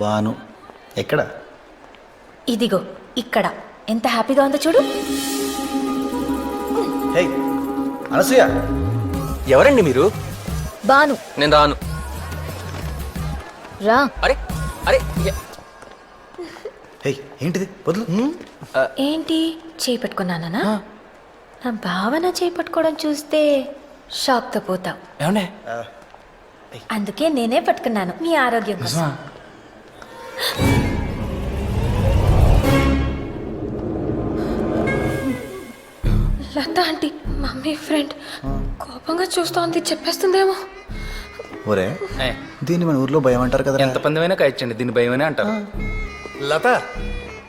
బాను ఎక్కడ? ఇదిగో ఇక్కడ. ఎంత హ్యాపీగా ఉందో చూడు. హే అనసూయ, ఎవరండి మీరు? బాను. నేను రాను. రా. అరే అరే హే ఏంటిది వదులు. ఏంటి చేయి పట్టుకున్నానా? నా భావన చేయి పట్టుకోవడం చూస్తే షాక్తో పోతావు. ఏమండే? అందుకే నేనే పట్టుకున్నాను మీ ఆరోగ్యం కోసం. లత ఆంటీ మమ్మీ ఫ్రెండ్ కోపంగా చూస్తోంది, చెప్పేస్తుందేమో. ఒరే దీన్ని మన ఊర్లో భయం అంటారు కదా. ఎంత పందమైనా కాయచ్చండి, దీన్ని భయమనే అంటారు. లత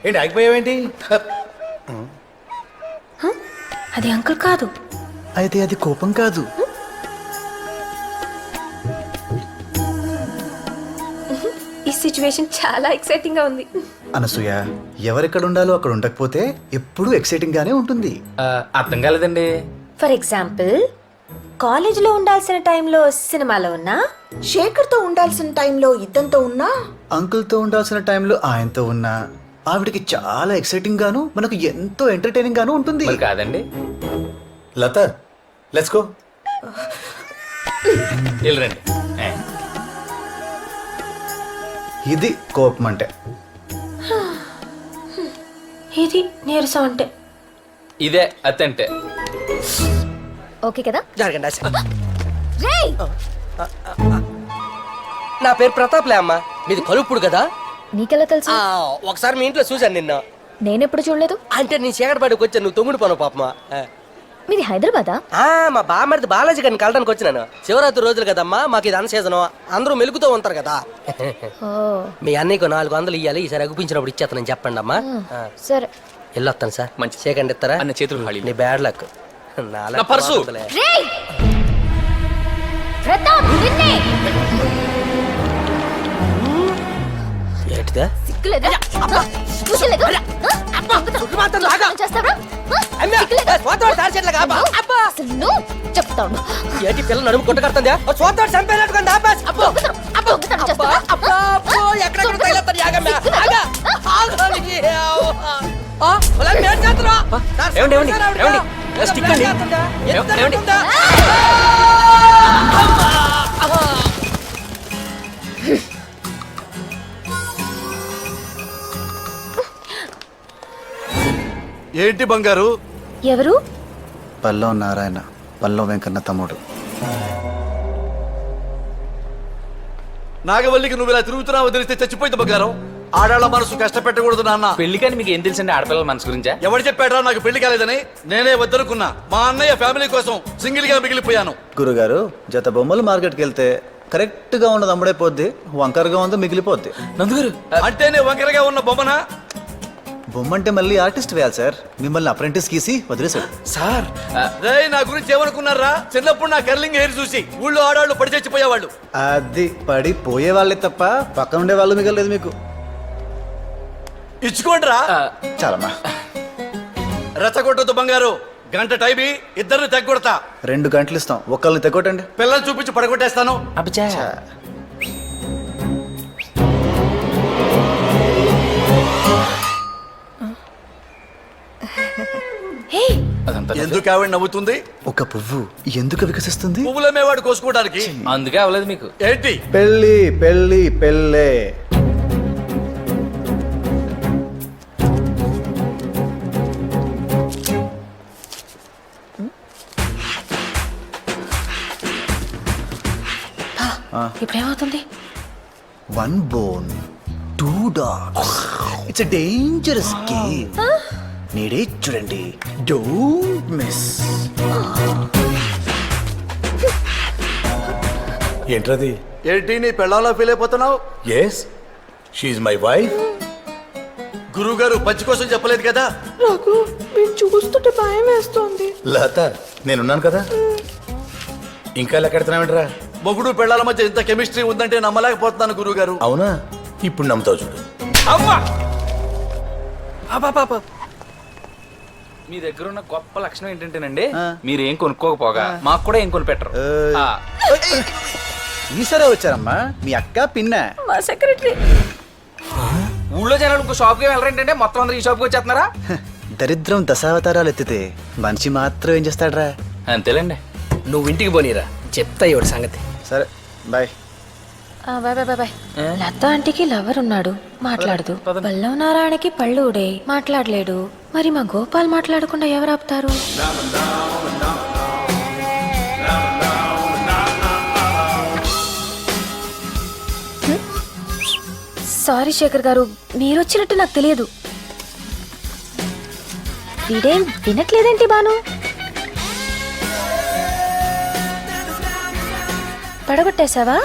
ఏంటి ఆగిపోయావేంటి? అది అంకుల్ కాదు. అయితే అది కోపం కాదు. ఈ సిచ్యువేషన్ చాలా ఎక్సైటింగ్ గా ఉంది. అనసూయ, ఎవరెక్కడ ఉండాలో అక్కడ ఉండకపోతే ఎప్పుడూ ఎక్సైటింగ్ గానే ఉంటుంది. అర్థం కాలేదండి. ఫర్ ఎగ్జాంపుల్ కాలేజీలో ఉండాల్సిన టైంలో సినిమాలో ఉన్నా, శేఖర్తో ఉండాల్సిన టైంలో ఇద్దంతో ఉన్నా, అంకుల్తో ఉండాల్సిన టైంలో ఆయనతో ఉన్నా ఆవిడకి చాలా ఎక్సైటింగ్ గాను మనకు ఎంతో ఎంటర్టైనింగ్ గాను ఉంటుంది. మరి కాదండి. లత లెట్స్ గో. వెళ్ళరండి. ఇది కోపం అంటే. ఇది నీరసం అంటే. ఇదే అత్తంటే. ఓకే కదా? జరగండి. రేయ్, నా పేరు ప్రతాప్లే అమ్మా. మీది కలుపుడు కదా? నీకెలా తెలుసు? ఒకసారి మీ ఇంట్లో చూశాను నిన్న. నేనెప్పుడు చూడలేదు. అంటే నీ చీకటిపాటికి వచ్చాను, నువ్వు తొమ్మిడి పను పాపమా. మీది హైదరాబాదా? మా బామ్మడిది బాలాజీ గారిని కలడానికి వచ్చినాను. శివరాత్రి రోజులు కదమ్మా, మాకు ఇది అన్న సీజను, అందరూ మెలుగుతూ ఉంటారు కదా. ఓ మీ అన్నయ్యకు 400 ఇవ్వాలి, ఈసారి అగుపించినప్పుడు ఇచ్చేస్తానని చెప్పండి అమ్మా. సరే. వెళ్ళొస్తాను సార్. మంచి. చీకండి ఇస్తారా? అన్న చేతులు ఖాళీ. నీ బ్యాడ్ లక్. నా పర్సు. రేయ్, ప్రతాప్ నిన్నే. ఏంటిదా? సిగ్గులేదా? సిగ్గులేదు? చేస్తావా? అసలు నువ్వు చెప్తావు. ఏంటి పిల్ల నడుము కొట్ట కడుతుందా? చూద్దాం చంపేనట్టుకుంది. ఏంటి బంగారు? ఎవరు? పల్లవ నారాయణ, పల్లవ వెంకన్న తమ్ముడు. నాగవల్లికి నువ్వు ఇలా తిరుగుతున్నావు తెలిస్తే చచ్చిపోయింది బంగారం. ఆడాళ్ళ మనసు కష్టపెట్టకూడదు నాన్న. పెళ్లికని మీకు ఏం తెలుసండి ఆడపిల్లల మనసు గురించా? ఎవరు చెప్పాడా నాకు పెళ్లి కాలేదని? నేనే వద్దనుకున్నా. మా అన్నయ్య ఫ్యామిలీ కోసం సింగిల్ గా మిగిలిపోయాను. గురుగారు, జత బొమ్మలు మార్కెట్కి వెళ్తే కరెక్ట్ గా ఉన్నది అమ్ముడైపోద్ది, వంకరగా ఉంది మిగిలిపోద్ది. నందుగారు అంటేనే వంకరగా ఉన్న బొమ్మనా? బొమ్మ అంటే మళ్ళీ ఆర్టిస్ట్ వేయాలి సార్. మిమ్మల్ని అప్రెంటిస్ గీసి వదిలేశాడు సార్. రేయ్, నా గురించి ఏమనుకున్నారా? చిన్నప్పుడు నా కర్లింగ్ హెయిర్ చూసి ఊళ్ళో ఆడాళ్ళు పడి చచ్చిపోయేవాళ్ళు. అది పడి పోయే వాళ్ళే తప్ప పక్కన ఉండే వాళ్ళు మిగలేదు మీకు. ఇచ్చుకోండిరా. చాలమ్మా. రెచ్చగొట్టొద్దు బంగారు. గంట టైమి ఇద్దరిని తెగొడతా. 2 గంటలు ఇస్తాం, ఒక్కళ్ళని తెగొట్టండి. పిల్లల్ని చూపించి పడగొట్టేస్తాను. అబ్బా. ఎందుకు ఆవిడ నవ్వుతుంది? ఒక పువ్వు ఎందుకు వికసిస్తుంది? పువ్వులమేవాడు కోసుకోవడానికి. అందుకే అవ్వలేదు మీకు. ఏంటి? పెళ్ళి పెళ్ళి పెళ్ళే. ఇప్పుడేమవుతుంది? 1 bone 2 dogs. It's a dangerous game. నీడే చూడండి, డోంట్ మిస్. ఏంట్రది? ఏంటి నీ పెళ్ళాలో ఫీల్ అయిపోతున్నావు? Yes, she's my wife. గురువు గారు పచ్చి కోసం చెప్పలేదు కదా? నాకు మీరు చూస్తుంటే భయం వేస్తోంది. లత, నేనున్నాను కదా. ఇంకా లెక్కెడుతున్నావేంట్రా? మొగుడు పెళ్ళాల మధ్య ఇంత కెమిస్ట్రీ ఉందంటే నమ్మలేకపోతున్నాను గురువు గారు. అవునా? ఇప్పుడు నమ్ముతావు చూడు. అమ్మా! మీ దగ్గర ఉన్న గొప్ప లక్షణం ఏంటంటేనండి, మీరు ఏం కొనుక్కోకపోగా మాకు కూడా ఏం కొనిపెట్టరు. ఈసారే వచ్చారమ్మా మీ అక్క పిన్న. మా సెక్రటరీ. ఊళ్ళో జనాలు ఇంకో షాప్కి వెళ్ళరంటే మొత్తం అందరూ ఈ షాప్కి వచ్చేస్తున్నారా? దరిద్రం దశావతారాలు ఎత్తితే మనిషి మాత్రం ఏం చేస్తాడ్రా? అంతేలేండి. నువ్వు ఇంటికి పోనీరా, చెప్తా ఇవాడు సంగతి. సరే bye. Bye bye bye bye. Latha ఆంటీకి లవర్ ఉన్నాడు, మాట్లాడదు. పల్లవ నారాయణకి పళ్ళు ఊడే, మాట్లాడలేడు. మరి మా గోపాల్ మాట్లాడకుండా ఎవరు ఆపుతారు? సారీ శేఖర్ గారు, మీరు వచ్చినట్టు నాకు తెలియదు. వీడేం వినట్లేదేంటి బాను? పడగొట్టేశావా?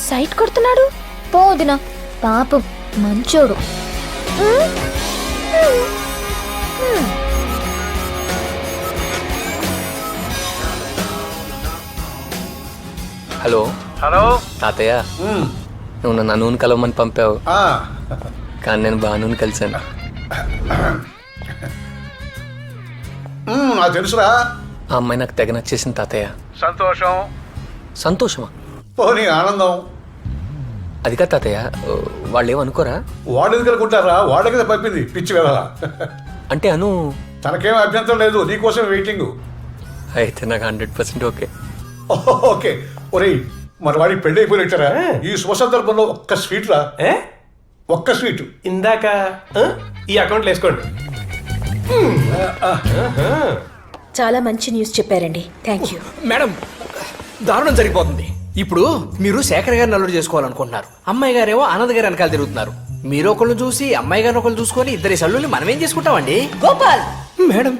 సైట్ కొడుతున్నాడు. పోదిన పాపం మంచోడు. హలో తాతయ్య, నువ్వు నన్ను నూనె కలవమని పంపావు, కానీ నేను బాను కలిశాను. నాకు తెలుసురా. ఆ అమ్మాయి నాకు తెగ నచ్చేసింది తాతయ్య. సంతోషం. సంతోషమా? పోనీ ఆనందం. అది కాదు తాతయ్య, వాళ్ళు ఏమనుకోరా? వాడు ఎందుకు అనుకుంటారా? వాడే కదా పంపింది పిచ్చి వెళ్ళాలా. అంటే అను తనకేం అభ్యంతరం లేదు, నీకోసం వెయిటింగ్. అయితే నాకు 100% ఓకే. ఓకే. ఒరేయ్, మన వాడికి పెళ్ళి అయిపోయినట్టరా? ఈ శుభ సందర్భంలో ఒక్క స్వీట్ రా. ఒక్క స్వీట్ ఇందాక ఈ అకౌంట్లో వేసుకోండి. చాలా మంచి న్యూస్ చెప్పారండి, థ్యాంక్ యూ. మేడం, దారుణం జరిగిపోతుంది. ఇప్పుడు మీరు శేఖర్ గారిని అల్లుడు చేసుకోవాలనుకుంటున్నారు, అమ్మాయి గారేమో ఆనంద్ గారి వెనకాల తిరుగుతున్నారు. మీరు ఒకళ్ళు చూసి అమ్మాయి గారిని ఒకళ్ళు చూసుకొని ఇద్దరి సల్లుల్ని మనం ఏం చేసుకుంటామండి? గోపాల్. మేడం.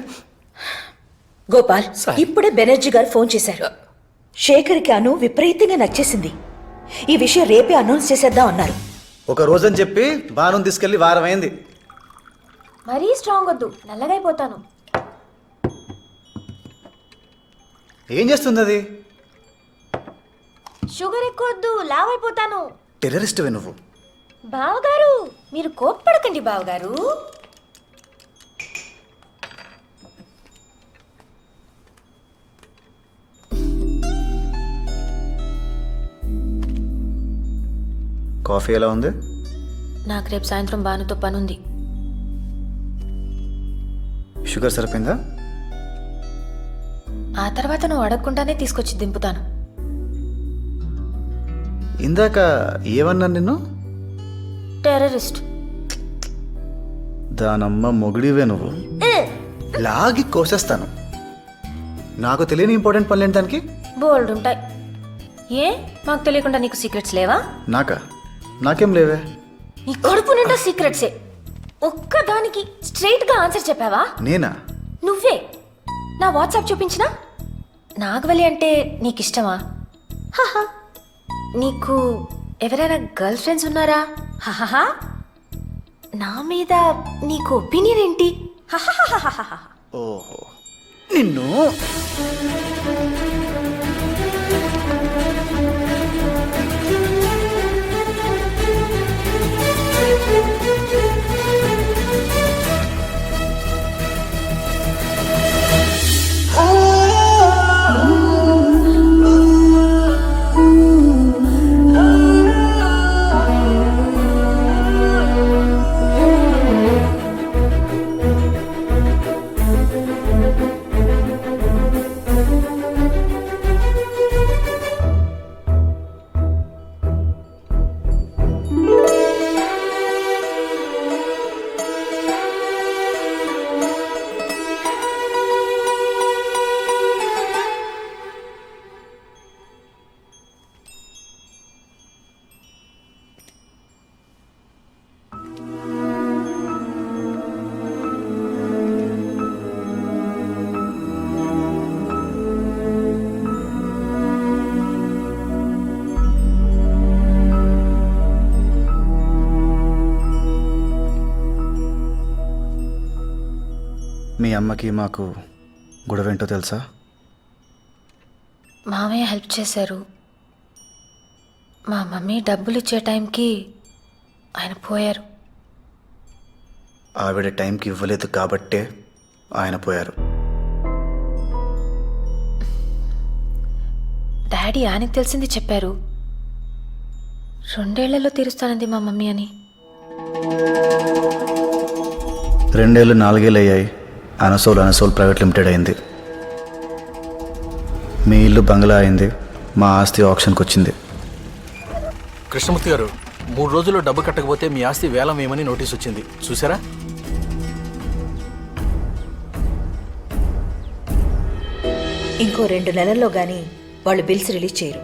గోపాల్, ఇప్పుడే బెనర్జీ గారు ఫోన్ చేశారు. శేఖర్కి అను విపరీతంగా నచ్చేసింది. ఈ విషయం రేపే అనౌన్స్ చేసేద్దాం అన్నారు. ఒక రోజని చెప్పి బాను తీసుకెళ్లి వారం అయింది. మరీ స్ట్రాంగ్ వద్దు, నల్లగైపోతాను. ఏం చేస్తుంది అది? షుగర్ ఎక్కువ వద్దు, లావ్ అయిపోతాను. టెర్రరిస్ట్వే నువ్వు. బావగారు, మీరు కోప్పడకండి బావగారు. కాఫీ ఎలా ఉంది? నాకు రేపు సాయంత్రం బానుతో పనుంది. షుగర్ సరిపోయిందా? ఆ తర్వాత నువ్వు అడగకుండానే తీసుకొచ్చి దింపుతాను. ఇందాక ఏమన్నా నిన్ను? టెర్రరిస్ట్. దానమ్మ మొగుడివే నువ్వు. లాగి కోసేస్తాను. నాకు తెలియని ఇంపార్టెంట్ పనులు ఏంటి దానికి? బోల్డ్ ఉంటాయి. ఏ మాకు తెలియకుండా నీకు సీక్రెట్స్ లేవా? నాకేం లేవే. నీ కడుపు నిండా సీక్రెట్సే. ఒక్కదానికి స్ట్రైట్ గా ఆన్సర్ చెప్పావా? నేనా? నువ్వే. నా వాట్సాప్ చూపించినా? నాగవల్లి అంటే నీకు ఇష్టమా? హహ. నీకు ఎవరైనా గర్ల్ ఫ్రెండ్స్ ఉన్నారా? హహహ. నా మీద నీకు ఒపీనియన్ ఏంటి? హహహహహహ. ఓహో, నిన్ను. మీ అమ్మకి మాకు గొడవేంటో తెలుసా? మామయ్య హెల్ప్ చేశారు. మా మమ్మీ డబ్బులు ఇచ్చే టైంకి ఆయన పోయారు. ఆవిడ టైంకి ఇవ్వలేదు కాబట్టే ఆయన పోయారు. డాడీ ఆయనకు తెలిసింది చెప్పారు. 2 ఏళ్లలో తీరుస్తానంది మా మమ్మీ అని. 2 ఏళ్ళు 4 ఏళ్ళు అయ్యాయి. అనసోల్ ప్రైవేట్ లిమిటెడ్ అయింది. మీ ఇల్లు బంగ్లా అయింది. మా ఆస్తి ఆప్షన్కి వచ్చింది. కృష్ణమూర్తి గారు 3 రోజుల్లో డబ్బు కట్టకపోతే మీ ఆస్తి వేలం వేయమని నోటీస్ వచ్చింది, చూసారా? ఇంకో 2 నెలల్లో గాని వాళ్ళు బిల్స్ రిలీజ్ చేయరు.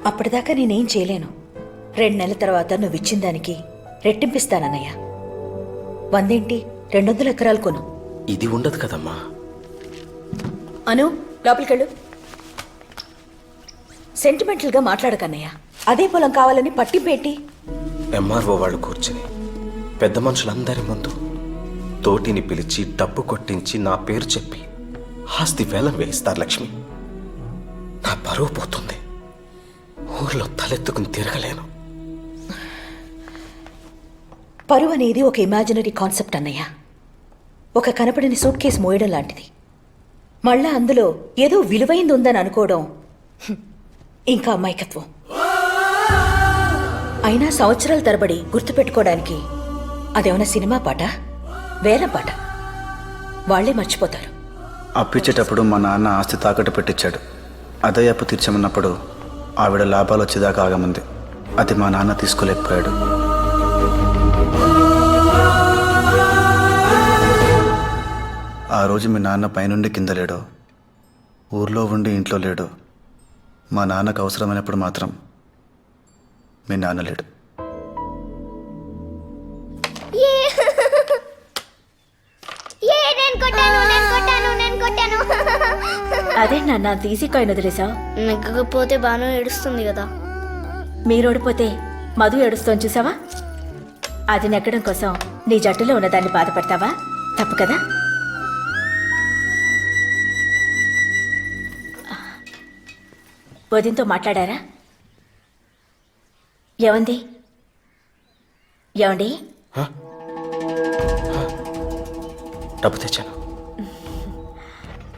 అప్పటిదాకా నేనేం చేయలేను. 2 నెలల తర్వాత నువ్వు ఇచ్చిన దానికి రెట్టింపిస్తానన్నయ్య. 100 ఏంటి 200 ఎకరాలు కొను. ఇది ఉండదు కదమ్మా. అను లోపలికెళ్ళు. సెంటిమెంటల్గా మాట్లాడకన్నయ్య. అదే పొలం కావాలని పట్టింపేటి. ఎంఆర్ఓ వాళ్ళు కూర్చుని పెద్ద మనుషులందరి ముందు తోటిని పిలిచి డబ్బు కొట్టించి నా పేరు చెప్పి ఆస్తి వేలం వేయిస్తారు లక్ష్మి. నా పరువు పోతుంది. ఊర్లో తలెత్తుకుని తిరగలేను. పరువు అనేది ఒక ఇమాజినరీ కాన్సెప్ట్ అన్నయ్య. ఒక కనపడని సూట్ కేసు మోయడం లాంటిది. మళ్ళా అందులో ఏదో విలువైంది ఉందని అనుకోవడం ఇంకా అమాయకత్వం. అయినా సంవత్సరాల తరబడి గుర్తుపెట్టుకోవడానికి అదేమన్నా సినిమా పాట, వేలం పాట. వాళ్లే మర్చిపోతారు. అప్పిచ్చేటప్పుడు మా నాన్న ఆస్తి తాకట్టు పెట్టించాడు. అదే అప్పు తీర్చమన్నప్పుడు ఆవిడ లాభాలు వచ్చేదాకా ఆగమంది. అది మా నాన్న తీసుకోలేకపోయాడు. ఆ రోజు మీ నాన్న పైనుండి కింద లేడు, ఊర్లో ఉండి ఇంట్లో లేడు. మా నాన్నకు అవసరమైనప్పుడు మాత్రం మీ నాన్న లేడు. అదే నాన్న తీసి కాయిన్ వదిలేసా. నెగ్గకపోతే బాను ఏడుస్తుంది కదా. మీరు ఓడిపోతే మధు ఏడుస్తోని చూసావా? అది నెగ్గడం కోసం నీ జట్టులో ఉన్నదాన్ని బాధపడతావా? తప్పు కదా. వదినతో మాట్లాడారా? ఏమండి? డబ్బు తెచ్చాను.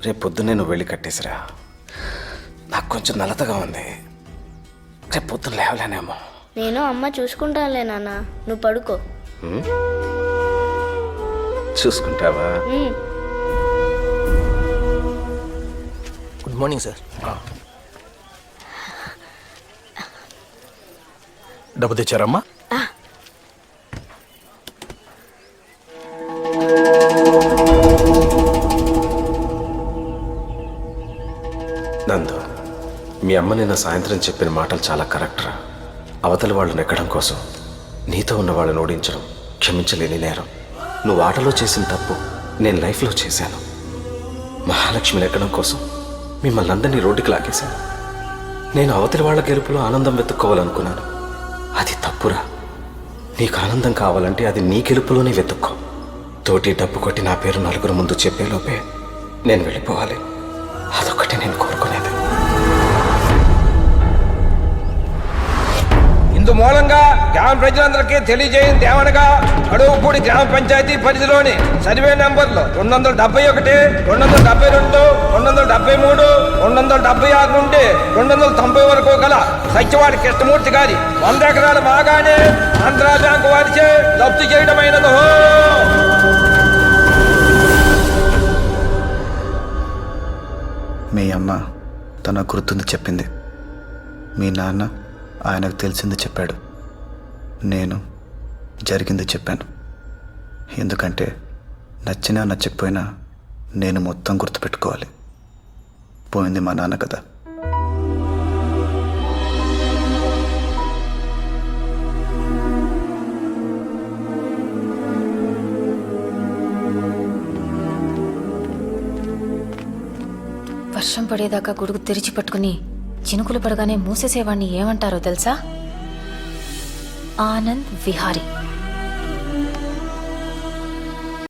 రేపు పొద్దున్నే నువ్వు వెళ్ళి కట్టేసిరా. నాకు కొంచెం నలతగా ఉంది. రేపు పొద్దున్న లేవలేనేమో. నేను అమ్మ చూసుకుంటానులే నాన్న, నువ్వు పడుకో. చూసుకుంటావా? Good morning sir. డబ్బు తెచ్చారమ్మా? నందు, మీ అమ్మ నిన్న సాయంత్రం చెప్పిన మాటలు చాలా కరెక్ట్రా. అవతలి వాళ్ళు నెక్కడం కోసం నీతో ఉన్న వాళ్ళని ఓడించడం క్షమించలేని నేరం. నువ్వు ఆటలో చేసిన తప్పు నేను లైఫ్లో చేశాను. మహాలక్ష్మి నెక్కడం కోసం మిమ్మల్ని అందరినీ రోడ్డుకి లాగేశాను. నేను అవతలి వాళ్ళ గెలుపులో ఆనందం వెతుక్కోవాలనుకున్నాను. అది తప్పురా. నీకు ఆనందం కావాలంటే అది నీ గెలుపులోనే వెతుక్కో. తోటి డబ్బు కొట్టి నా పేరు నలుగురు ముందు చెప్పేలోపే నేను వెళ్ళిపోవాలి. అదొక్కటి నేను కోరుకునేది. ఇందు మూలంగా గ్రామ ప్రజలందరికీ తెలియజేయింది ఏమనగా, అడవుపూడి గ్రామ పంచాయతీ పరిధిలోని సర్వే నెంబర్లు 271, 272, 273, 276 నుండి 290 వరకు గల సత్యవాడి కృష్ణమూర్తి గారి 100 ఎకరాల బాగానే ఆంధ్రా బ్యాంకు వారిచే జప్తు చేయడమైనదో. మీ అమ్మ తన గుర్తుంది చెప్పింది. మీ నాన్న ఆయనకు తెలిసింది చెప్పాడు. నేను జరిగింది చెప్పాను. ఎందుకంటే నచ్చినా నచ్చకపోయినా నేను మొత్తం గుర్తుపెట్టుకోవాలి. పోయింది మా నాన్న కదా. వర్షం పడేదాకా గొడుగు తెరిచి పట్టుకుని చినుకులు పడగానే మూసేసేవాడిని ఏమంటారో తెలుసా? ఆనంద్ విహారీ.